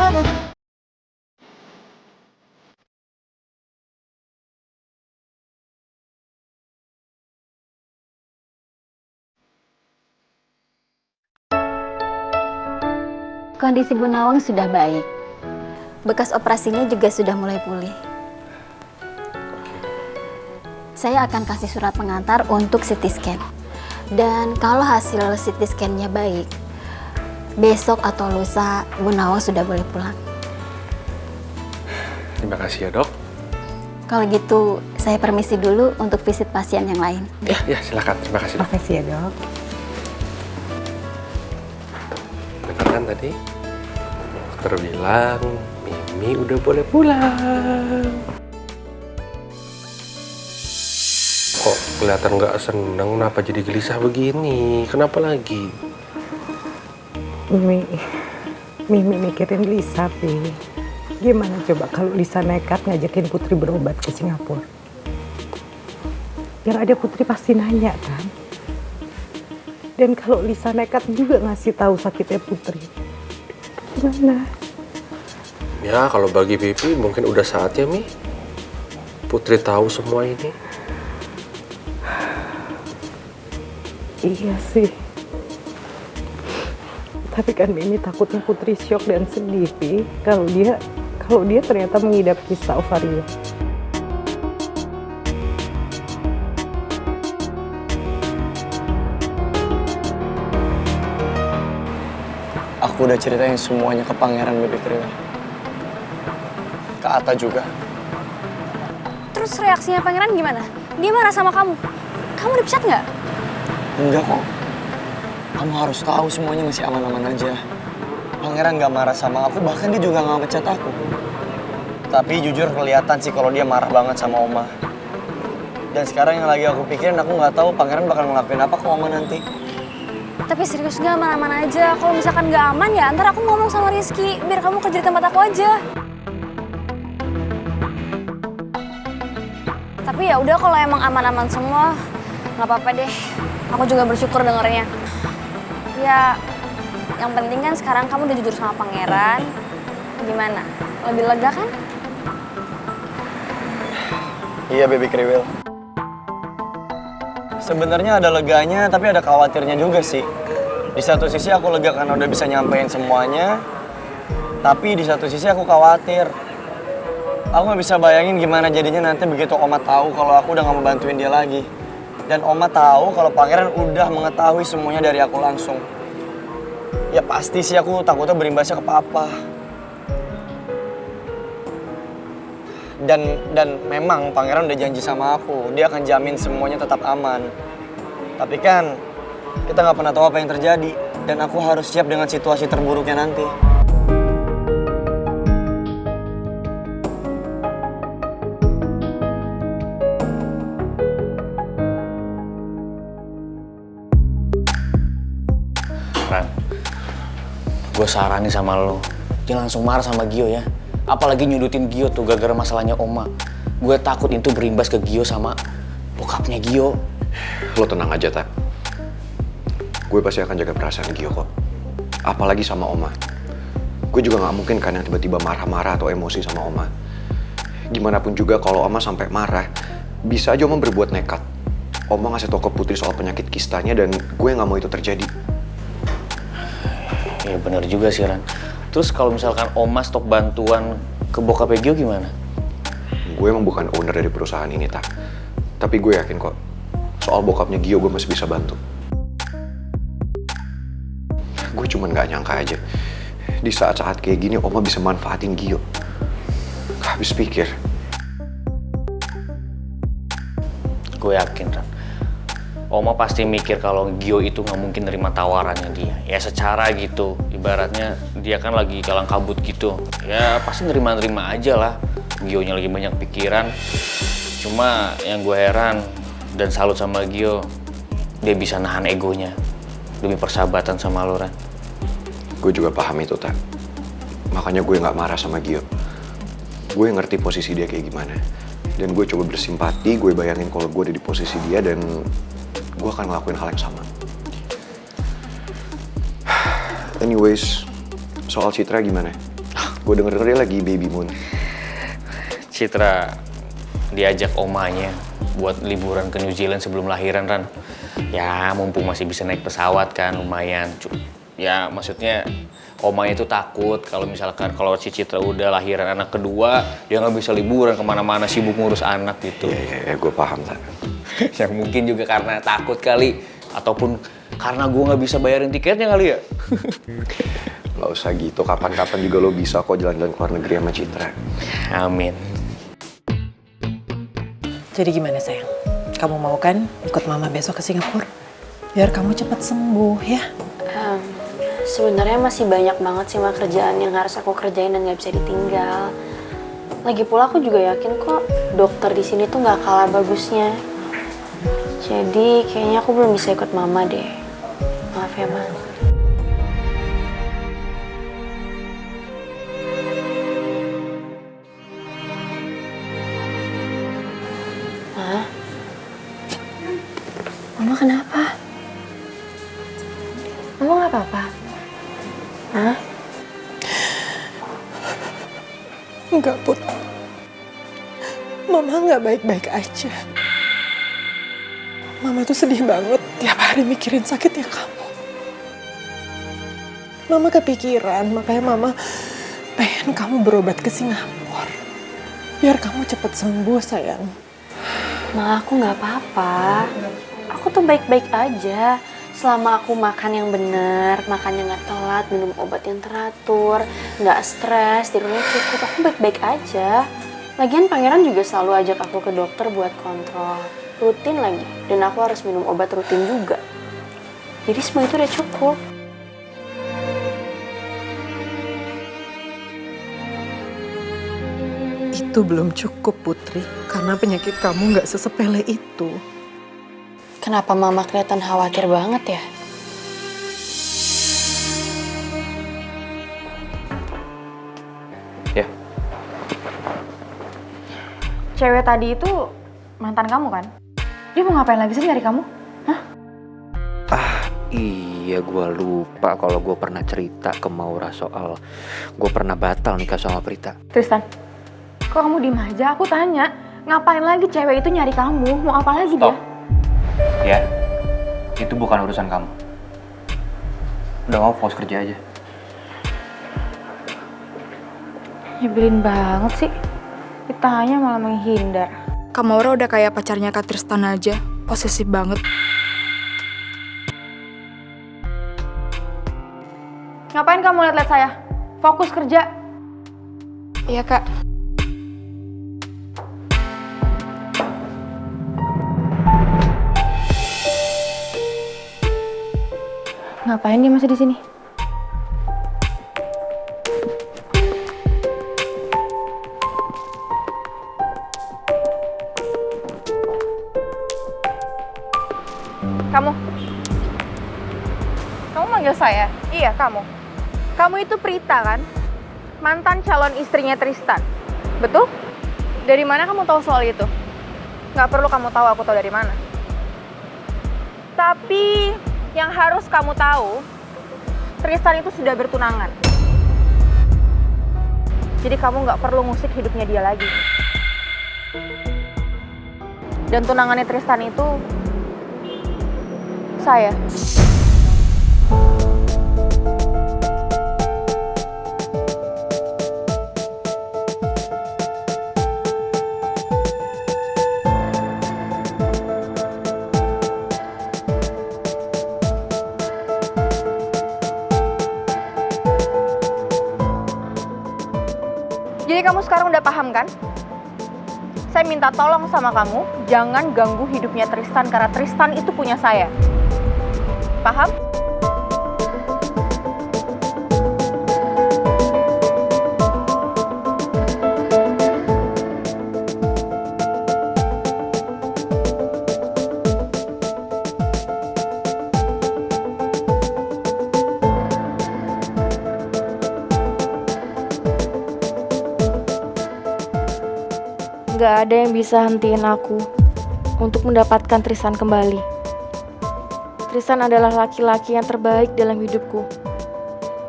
Kondisi Bu Nawang sudah baik. Bekas operasinya juga sudah mulai pulih. Saya akan kasih surat pengantar untuk CT scan. Dan kalau hasil CT scan-nya baik, besok atau lusa Bu Nawang sudah boleh pulang. Terima kasih ya, Dok. Kalau gitu, saya permisi dulu untuk visit pasien yang lain. Ya, silakan. Terima kasih, Dok. Makasih ya, Dok. Benar kan tadi? Dokter bilang Mimi udah boleh pulang. Kok kelihatan nggak seneng? Kenapa jadi gelisah begini? Kenapa lagi? Mimi mikirin Lisa, Pi. Gimana coba kalau Lisa nekat ngajakin Putri berobat ke Singapura? Yang ada Putri pasti nanya kan? Dan kalau Lisa nekat juga ngasih tahu sakitnya Putri, gimana? Ya, kalau bagi Pipi mungkin udah saatnya, Mi. Putri tahu semua ini. Iya sih. Tapi kan Mimi takutnya Putri syok dan sedih, Pi. Kalau dia ternyata mengidap kista ovarian. Aku udah ceritain semuanya ke Pangeran, Bebek Kriwil. Ke Atta juga. Terus reaksinya Pangeran gimana? Dia marah sama kamu? Kamu dipecat nggak? Enggak kok. Kamu harus tahu semuanya masih aman-aman aja. Pangeran nggak marah sama aku, bahkan dia juga nggak pecat aku. Tapi jujur kelihatan sih kalau dia marah banget sama Oma. Dan sekarang yang lagi aku pikirin, aku nggak tahu Pangeran bakal ngelakuin apa ke Oma nanti. Tapi serius nggak, aman-aman aja. Kalau misalkan nggak aman ya ntar aku ngomong sama Rizky biar kamu kerja di tempat aku aja. Tapi ya udah, kalau emang aman-aman semua nggak apa-apa deh. Aku juga bersyukur dengernya. Ya yang penting kan sekarang kamu udah jujur sama Pangeran. Gimana? Lebih lega kan? Iya, Baby Kriwil. Sebenarnya ada leganya, tapi ada khawatirnya juga sih. Di satu sisi aku lega karena udah bisa nyampein semuanya, tapi di satu sisi aku khawatir. Aku nggak bisa bayangin gimana jadinya nanti begitu Oma tahu kalau aku udah nggak mau bantuin dia lagi. Dan Oma tahu kalau Pangeran udah mengetahui semuanya dari aku langsung. Ya pasti sih aku takutnya berimbasnya ke Papa. Dan memang Pangeran udah janji sama aku, dia akan jamin semuanya tetap aman. Tapi kan kita nggak pernah tahu apa yang terjadi, dan aku harus siap dengan situasi terburuknya nanti. Ran, gue saranin sama lo, jangan langsung marah sama Gio ya. Apalagi nyudutin Gio tuh gara-gara masalahnya Oma. Gue takut itu berimbas ke Gio sama bokapnya Gio. Lo tenang aja, Tak. Gue pasti akan jaga perasaan Gio kok. Apalagi sama Oma. Gue juga gak mungkin kan yang tiba-tiba marah-marah atau emosi sama Oma. Gimana pun juga kalau Oma sampai marah, bisa aja Oma berbuat nekat. Oma ngasih tau ke Putri soal penyakit kistanya dan gue gak mau itu terjadi. Ya bener juga sih, Ran. Terus kalau misalkan Oma stok bantuan ke bokapnya Gio gimana? Gue emang bukan owner dari perusahaan ini, Tak. Tapi gue yakin kok, soal bokapnya Gio gue masih bisa bantu. Gue cuman gak nyangka aja, di saat-saat kayak gini Oma bisa manfaatin Gio. Gak habis pikir. Gue yakin, Ran. Oma pasti mikir kalau Gio itu nggak mungkin nerima tawarannya dia. Ya secara gitu, ibaratnya dia kan lagi kalang kabut gitu. Ya pasti nerima-nerima aja lah. Gio-nya lagi banyak pikiran. Cuma yang gue heran dan salut sama Gio, dia bisa nahan egonya demi persahabatan sama lo, Ran. Gue juga paham itu, Tak. Makanya gue gak marah sama Gio. Gue ngerti posisi dia kayak gimana. Dan gue coba bersimpati, gue bayangin kalau gue ada di posisi dia dan gue akan ngelakuin hal yang sama. Anyways, soal Citra gimana? Gue denger dia lagi baby moon. Citra diajak omanya buat liburan ke New Zealand sebelum lahiran, Ran. Ya, mumpung masih bisa naik pesawat kan, lumayan. Ya, maksudnya omanya itu takut kalau misalkan kalau si Citra udah lahiran anak kedua, dia nggak bisa liburan kemana-mana, sibuk ngurus anak gitu. Iya, gue paham, Tak. Yang mungkin juga karena takut kali, ataupun karena gue nggak bisa bayarin tiketnya kali ya. Gak usah gitu, kapan-kapan juga lo bisa kok jalan-jalan ke luar negeri sama Citra. Amin. Jadi gimana sayang? Kamu mau kan ikut mama besok ke Singapura? Biar kamu cepat sembuh ya. Sebenarnya masih banyak banget sih mah kerjaan yang harus aku kerjain dan nggak bisa ditinggal. Lagi pula aku juga yakin kok dokter di sini tuh nggak kalah bagusnya. Jadi kayaknya aku belum bisa ikut mama deh. Maaf ya, Ma. Ma? Mama kenapa? Mama nggak apa-apa? Hah? Enggak, Put. Mama nggak baik-baik aja. Mama tuh sedih banget tiap hari mikirin sakitnya kamu. Mama kepikiran, makanya Mama pengen kamu berobat ke Singapura. Biar kamu cepat sembuh, sayang. Ma, aku nggak apa-apa. Aku tuh baik-baik aja. Selama aku makan yang bener, makannya nggak telat, minum obat yang teratur, nggak stres, tidurnya cukup, aku baik-baik aja. Lagian Pangeran juga selalu ajak aku ke dokter buat kontrol. Rutin lagi. Dan aku harus minum obat rutin juga. Jadi semua itu udah cukup. Itu belum cukup, Putri. Karena penyakit kamu nggak sesepele itu. Kenapa Mama kelihatan khawatir banget ya? Ya. Cewek tadi itu mantan kamu kan? Dia mau ngapain lagi sih nyari kamu? Hah? Iya, gue lupa kalau gue pernah cerita ke Maura soal gue pernah batal nikah sama Prita. Tristan, kok kamu diem aja? Aku tanya, ngapain lagi cewek itu nyari kamu? Mau apa lagi dia? Ya, itu bukan urusan kamu. Udah mau fokus kerja aja. Nyebelin banget sih. Ditanya malah menghindar. Kak Maura udah kayak pacarnya Kak Tristan aja, posesif banget. Ngapain kamu liat-liat saya? Fokus kerja. Iya, Kak. Ngapain dia masih di sini? Kamu manggil saya? Iya, kamu. Kamu itu Prita kan? Mantan calon istrinya Tristan. Betul? Dari mana kamu tahu soal itu? Nggak perlu kamu tahu, aku tahu dari mana. Tapi yang harus kamu tahu, Tristan itu sudah bertunangan. Jadi kamu nggak perlu ngusik hidupnya dia lagi. Dan tunangannya Tristan itu saya. Jadi kamu sekarang udah paham kan? Saya minta tolong sama kamu, jangan ganggu hidupnya Tristan karena Tristan itu punya saya. Paham? Gak ada yang bisa hentiin aku untuk mendapatkan Tristan kembali. Tristan adalah laki-laki yang terbaik dalam hidupku.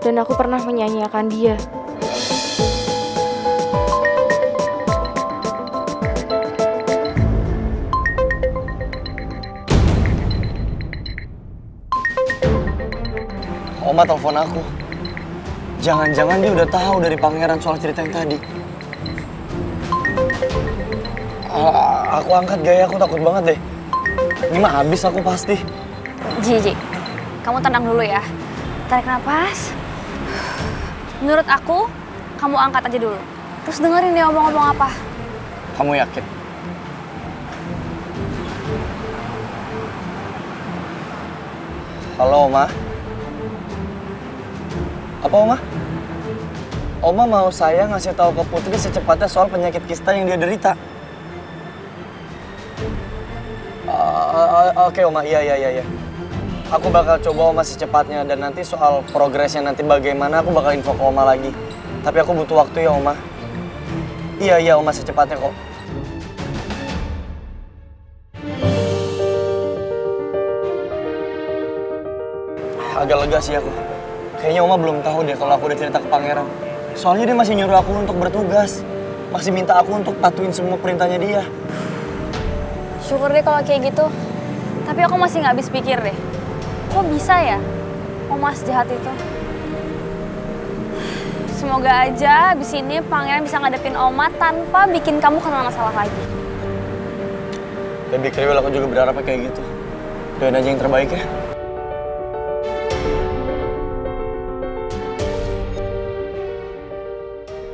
Dan aku pernah menyanyiakan dia. Oma telepon aku. Jangan-jangan dia udah tahu dari pangeran soal cerita yang tadi. Aku angkat gaya, aku takut banget deh. Ini mah habis aku pasti. Ji, kamu tenang dulu ya. Tarik napas. Menurut aku, kamu angkat aja dulu. Terus dengerin dia ngomong-ngomong apa. Kamu yakin? Halo, Oma. Apa, Oma? Oma mau saya ngasih tahu ke Putri secepatnya soal penyakit kista yang dia derita. Oke, Oma. Iya. Aku bakal coba Oma secepatnya, dan nanti soal progresnya nanti bagaimana aku bakal info ke Oma lagi. Tapi aku butuh waktu ya, Oma. Iya, Oma, secepatnya kok. Agak lega sih aku. Kayaknya Oma belum tahu deh kalau aku udah cerita ke Pangeran. Soalnya dia masih nyuruh aku untuk bertugas. Masih minta aku untuk patuhin semua perintahnya dia. Syukur deh kalau kayak gitu. Tapi aku masih nggak habis pikir deh. Kok bisa ya Oma sejahat itu? Semoga aja abis ini Pangeran bisa ngadepin Oma tanpa bikin kamu kena masalah lagi. Baby Kriwil, aku juga berharapnya kayak gitu. Doain aja yang terbaik ya.